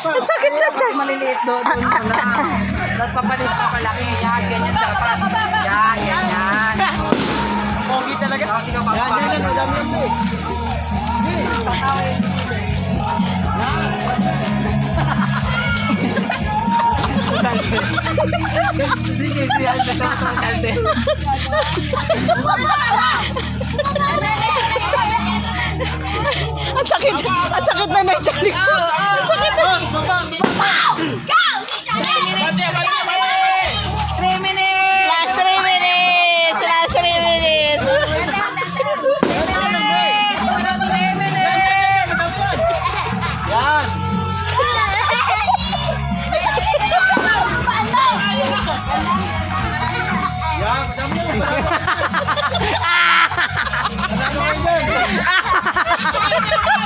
Ang sakit sa tiyan. Maliliit doon na lang. Tapos papalit pa palaki. Yan, ganyan dapat. Yan, ganyan. Pogi talaga. Kasi ka papalit. Sige, siyan sa sa kalde. Ang sakit na ng tiyan ko. Ang sakit na. 3 minutes! Last 3 minutes. Last 3 minutes. Yan! Yan, madami yun.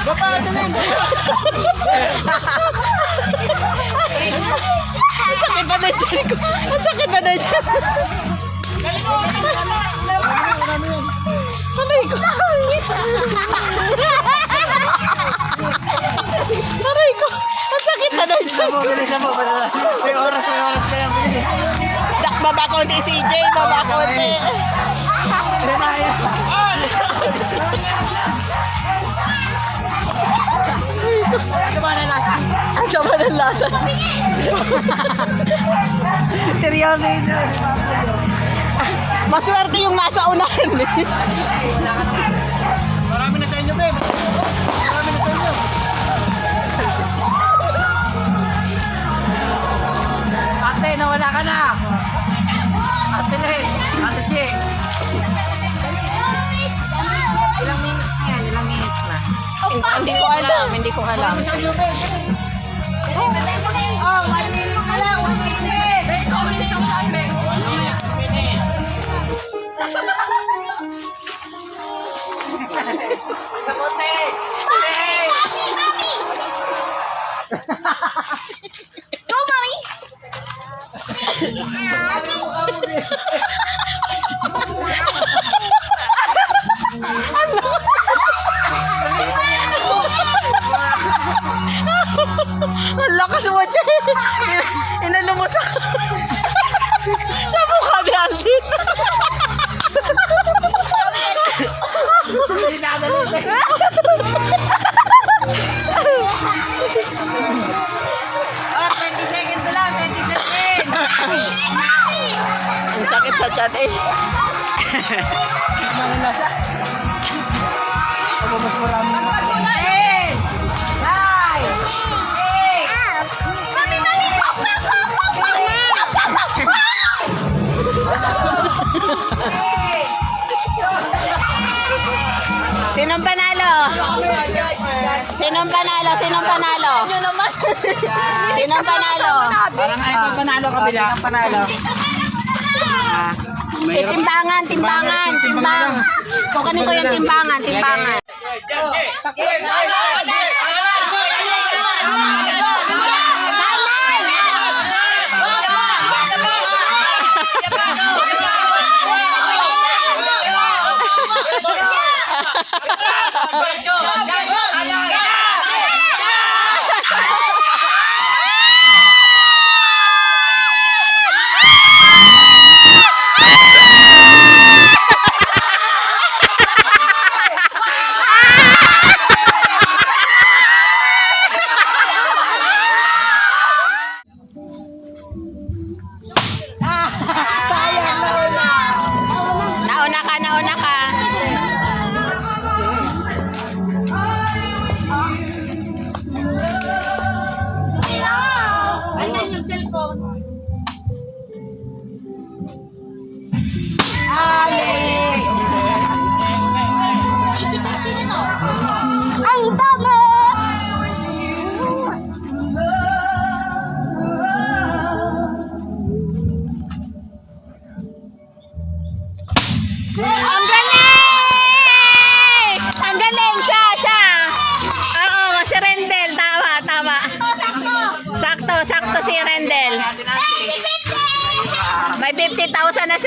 Baba, dalhin. Ang sakit na ng tiyan ko. Ang sakit na ng tiyan. Aray ko. Aray ko. Ang sakit na ng tiyan ko. Bilisan mo, may oras kaya bilis. Baba konti CJ. Baba konti. Ang sama ng lasa. Seryoso yun. Maswerte yung nasa unahan eh. Marami na sa inyo, babe. Marami na sa inyo. Ate, nawala ka na. Ate Len, Ate Chick. Ilang minutes na yan? Ilang minutes na? Hindi ko alam. Hindi ko alam. Marami sa inyo, babe. Oh, 1 minute na lang. 1 minute. Kamote! Go, mommy! Ang lakas mo, Che. Inalo mo sa mukha ni Alvin. Hindi na dali. Oh, 20 seconds na lang. 20 seconds. Ang sakit sa tiyan eh. Malasa. Mas marami. 10, 9, 8. Sinong panalo? Sinong panalo? Sinong panalo? Sinong panalo? Parang ay panalo kabila. Sinong panalo? Timbangan, timbangan, timbang. Kukunin ko yung timbangan, timbangan.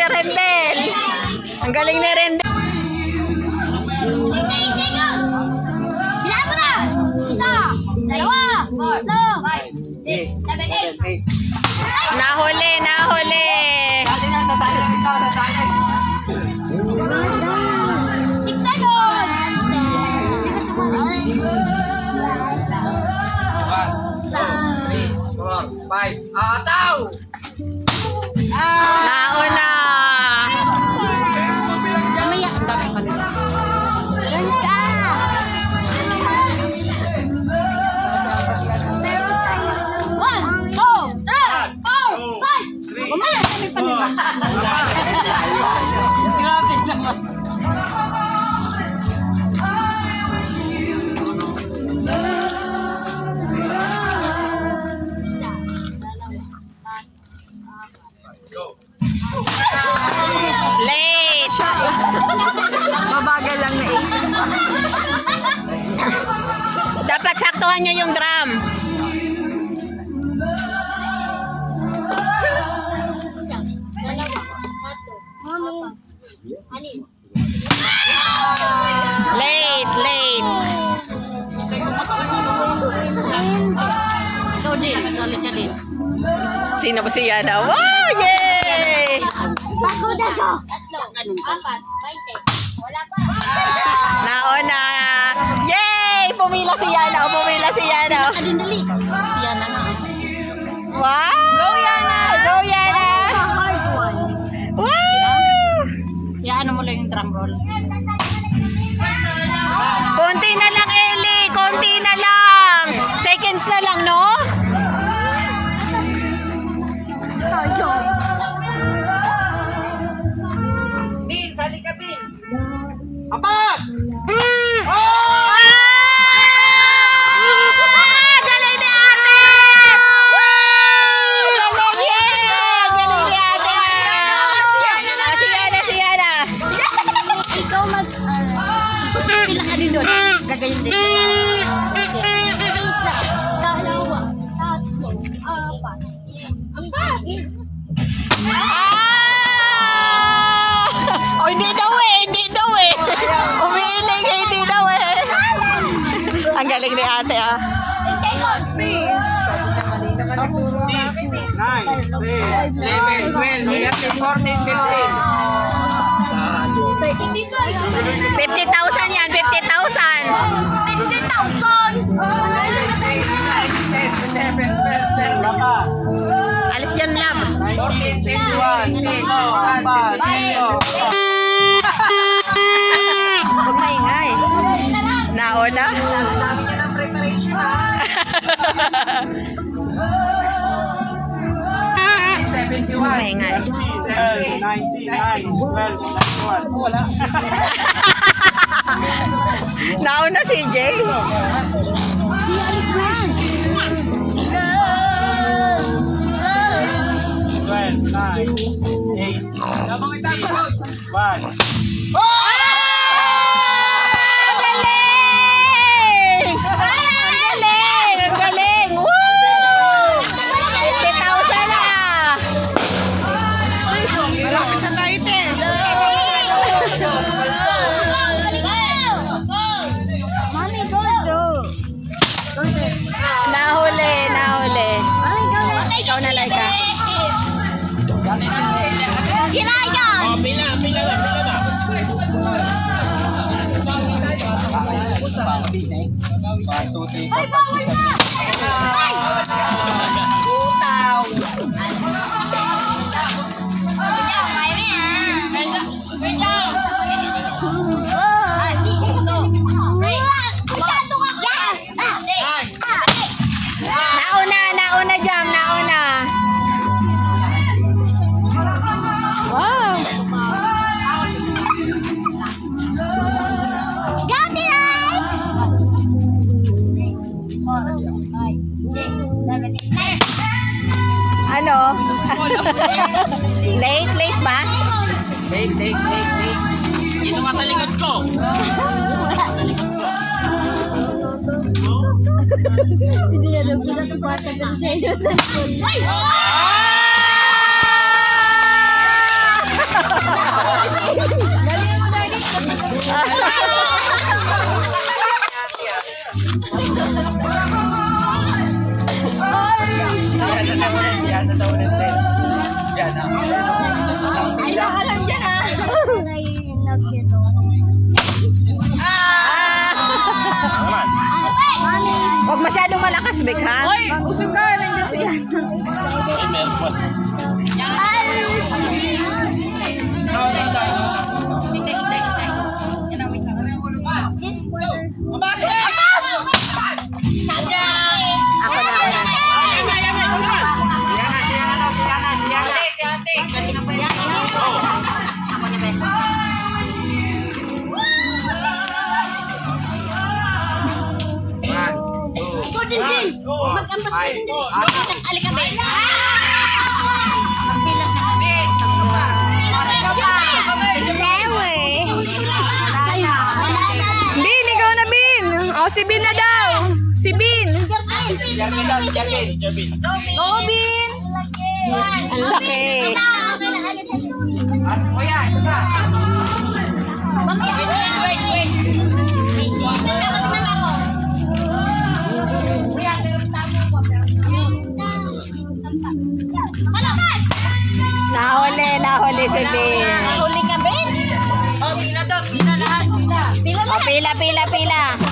Rendel. Ang galing ni Rendel. Bilang mo na! Isa! Dalawa! Tatlo! 5, 6, 7, 8! Nahuli, nahuli. Dati na, sa tayo. Ikaw, sa tayo. 6 seconds! Hindi ko sumaray. 1, 2, 3, 4, 5. Ataw! Nauna. Mamaya. Ganun ka! 1, 2, 3, 4, 5! Mamaya, kami pa nila. Grabe naman. Late. Mabagal lang na Dapat saktuhan niyo yung drum. Late, late. Ikaw din, solid ka din. Sino ba si Yana? Wow, yay! Pagoda ko! 3, 4, 20. Wala pa. Nauna. Yay! Pumila si Yana. Pumila si Yana. Dali. Si Yana nga. Wow! Go Yana! Go Yana! Hard one. Wow! Ano mo lang yung drum roll. Konti na lang, Ellie. Konti na lang. Seconds na lang, no? Sayang. Bin, sali ka, Bin. Apas! Ah! Galing ni ate! Wow! Galing, yeah! Galing ni ate! Ah, si Yana, si Yana. Ikaw pila ka din doon. Gagayin din. Isa, dalawa, tatlo, apat. Ah! Oh, hindi daw eh, hindi daw eh. Umiiling, hindi daw eh. Ang galing ni ate ah. 11, 12, 13, 14, 50,000 yan, 50,000. 15. Alis dyan, lab. 14, 21, Huwag maingay. Nauna? dami niya ng preparation, ha? 71. Huwag maingay. 12, 19, 9, 12, 12. Wala. Nauna si Jay. Si Alice man. 12, 9, 8, Labang itapos. 1. Ang galing! Ang galing! Ang galing! Woo! 50,000 na! Malapit na tayo, te. Mami, go. Nahuli, nahuli. Ikaw na, Laika. Si Ryan! Ay, bawal na! Ay! Utaw. Nauna, nauna jam, nauna. Wow! Ano? Late, late ba? Late. Dito nga sa likod ko. Hindi na lang pinakapasa ka sa inyo. Ay! Yan, sa tawunan din. Yan, Ay, nakalang dyan ah. Naman. Huwag masyadong malakas, Bek, ha? Hoy, usog ka. Nandiyan siya. Ay, meron pa. Hintay. Yan ang wait lang. Ako na. Ikaw din, Bin. Mag-ampas ka din. Alikabay. Magbilang na. Bin, ikaw na, Bin. O, si Bin na daw. Si Bin. Jabin. O, Bin. Ang laki. Nahuli si Bin. Huli ka, Ben? O, pila.